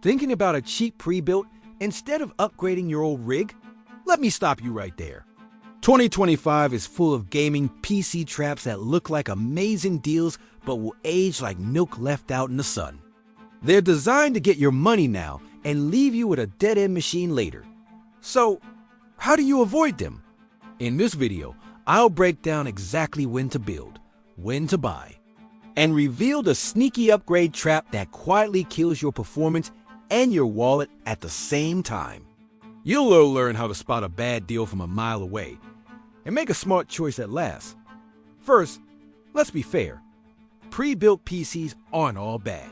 Thinking about a cheap pre-built instead of upgrading your old rig? Let me stop you right there. 2025 is full of gaming PC traps that look like amazing deals but will age like milk left out in the sun. They're designed to get your money now and leave you with a dead-end machine later. So, how do you avoid them? In this video, I'll break down exactly when to build, when to buy, and reveal the sneaky upgrade trap that quietly kills your performance and your wallet at the same time. You'll learn how to spot a bad deal from a mile away and make a smart choice that lasts. First, let's be fair. Pre-built PCs aren't all bad.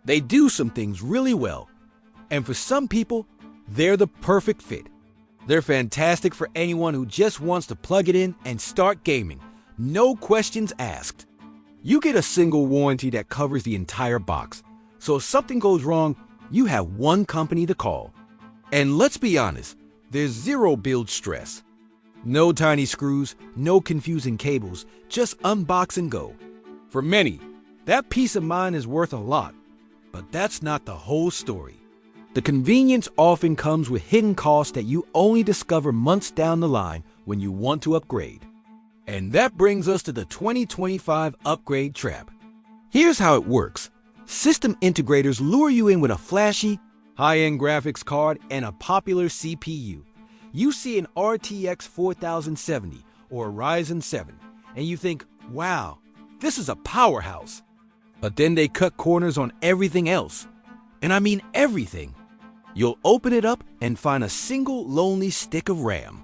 They do some things really well, and for some people, they're the perfect fit. They're fantastic for anyone who just wants to plug it in and start gaming, no questions asked. You get a single warranty that covers the entire box, so if something goes wrong, you have one company to call. And let's be honest, there's zero build stress. No tiny screws, no confusing cables, just unbox and go. For many, that peace of mind is worth a lot, but that's not the whole story. The convenience often comes with hidden costs that you only discover months down the line when you want to upgrade. And that brings us to the 2025 upgrade trap. Here's how it works. System integrators lure you in with a flashy, high-end graphics card and a popular CPU. You see an RTX 4070 or a Ryzen 7, and you think, wow, this is a powerhouse. But then they cut corners on everything else. And I mean everything. You'll open it up and find a single lonely stick of RAM.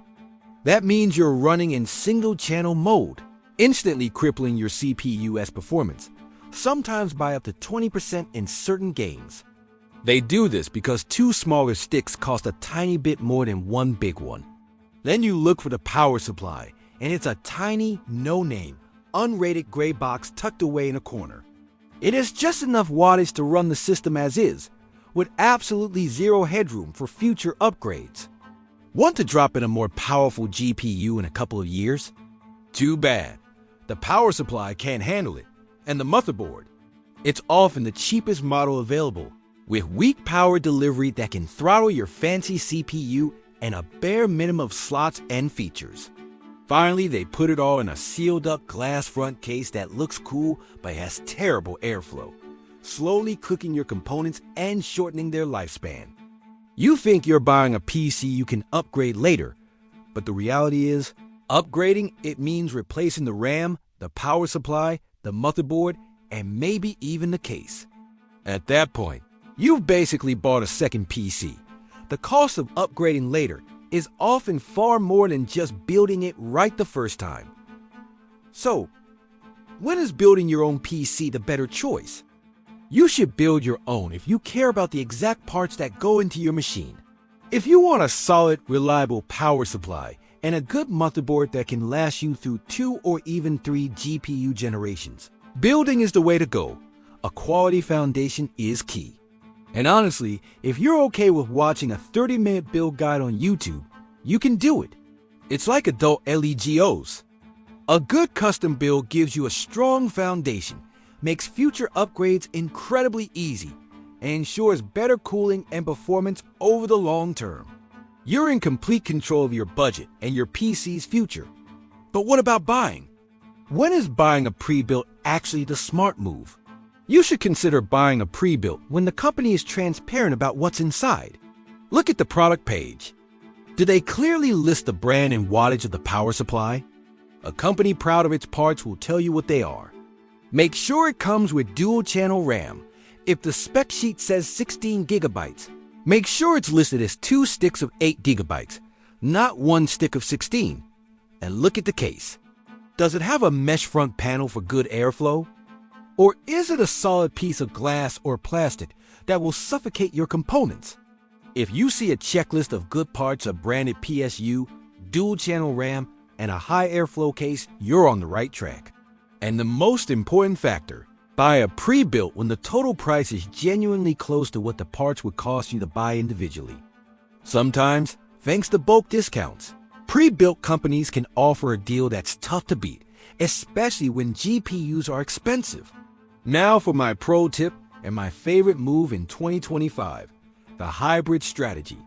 That means you're running in single-channel mode, instantly crippling your CPU's performance, sometimes by up to 20% in certain games. They do this because two smaller sticks cost a tiny bit more than one big one. Then you look for the power supply, and it's a tiny, no-name, unrated gray box tucked away in a corner. It has just enough wattage to run the system as is, with absolutely zero headroom for future upgrades. Want to drop in a more powerful GPU in a couple of years? Too bad. The power supply can't handle it, and the motherboard. It's often the cheapest model available, with weak power delivery that can throttle your fancy CPU and a bare minimum of slots and features. Finally, they put it all in a sealed-up glass front case that looks cool but has terrible airflow, slowly cooking your components and shortening their lifespan. You think you're buying a PC you can upgrade later, but the reality is, upgrading it means replacing the RAM, the power supply, the motherboard, and maybe even the case. At that point, you've basically bought a second PC. The cost of upgrading later is often far more than just building it right the first time. So, when is building your own PC the better choice? You should build your own if you care about the exact parts that go into your machine. If you want a solid, reliable power supply and a good motherboard that can last you through 2 or even 3 GPU generations, building is the way to go. A quality foundation is key. And honestly, if you're okay with watching a 30-minute build guide on YouTube, you can do it. It's like adult LEGOs. A good custom build gives you a strong foundation, makes future upgrades incredibly easy, and ensures better cooling and performance over the long term. You're in complete control of your budget and your PC's future. But what about buying? When is buying a pre-built actually the smart move? You should consider buying a pre-built when the company is transparent about what's inside. Look at the product page. Do they clearly list the brand and wattage of the power supply? A company proud of its parts will tell you what they are. Make sure it comes with dual-channel RAM. If the spec sheet says 16 gigabytes, make sure it's listed as 2 sticks of 8 gigabytes, not 1 stick of 16. And look at the case. Does it have a mesh front panel for good airflow? Or is it a solid piece of glass or plastic that will suffocate your components? If you see a checklist of good parts of branded PSU, dual-channel RAM, and a high airflow case, you're on the right track. And the most important factor, buy a pre-built when the total price is genuinely close to what the parts would cost you to buy individually. Sometimes, thanks to bulk discounts, pre-built companies can offer a deal that's tough to beat, especially when GPUs are expensive. Now for my pro tip and my favorite move in 2025. the hybrid strategy.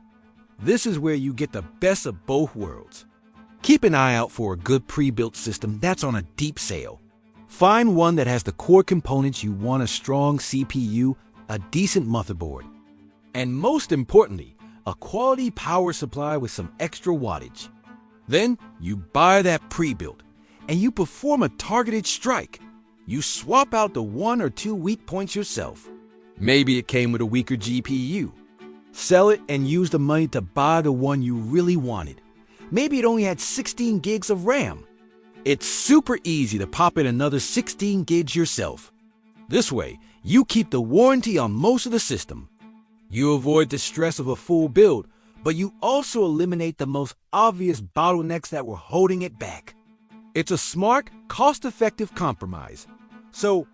This is where you get the best of both worlds. Keep an eye out for a good pre-built system that's on a deep sale. Find one that has the core components you want: a strong CPU, a decent motherboard, and most importantly, a quality power supply with some extra wattage. Then you buy that pre-built and you perform a targeted strike. You swap out the 1 or 2 weak points yourself. Maybe it came with a weaker GPU. Sell it and use the money to buy the one you really wanted. Maybe it only had 16 gigs of RAM. It's super easy to pop in another 16 gigs yourself. This way, you keep the warranty on most of the system. You avoid the stress of a full build, but you also eliminate the most obvious bottlenecks that were holding it back. It's a smart, cost-effective compromise. So,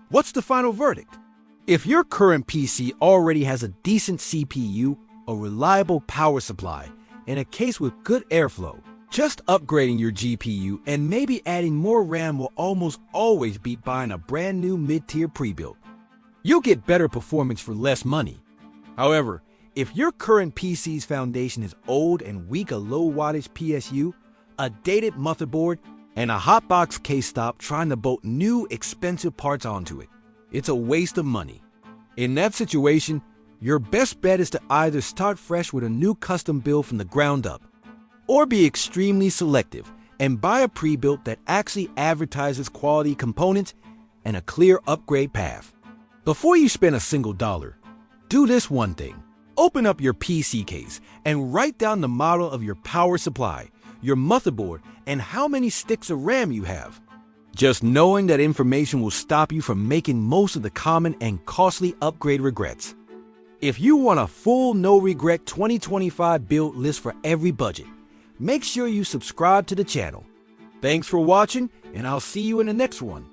what's the final verdict? If your current PC already has a decent CPU, a reliable power supply, and a case with good airflow, just upgrading your GPU and maybe adding more RAM will almost always beat buying a brand new mid-tier pre-built. You'll get better performance for less money. However, if your current PC's foundation is old and weak, a low wattage PSU, a dated motherboard, and a hotbox case stop trying to bolt new expensive parts onto it, it's a waste of money. In that situation, your best bet is to either start fresh with a new custom build from the ground up, or be extremely selective and buy a pre-built that actually advertises quality components and a clear upgrade path. Before you spend a single dollar, do this one thing. Open up your PC case and write down the model of your power supply, your motherboard, and how many sticks of RAM you have. Just knowing that information will stop you from making most of the common and costly upgrade regrets. If you want a full no-regret 2025 build list for every budget, make sure you subscribe to the channel. Thanks for watching, and I'll see you in the next one.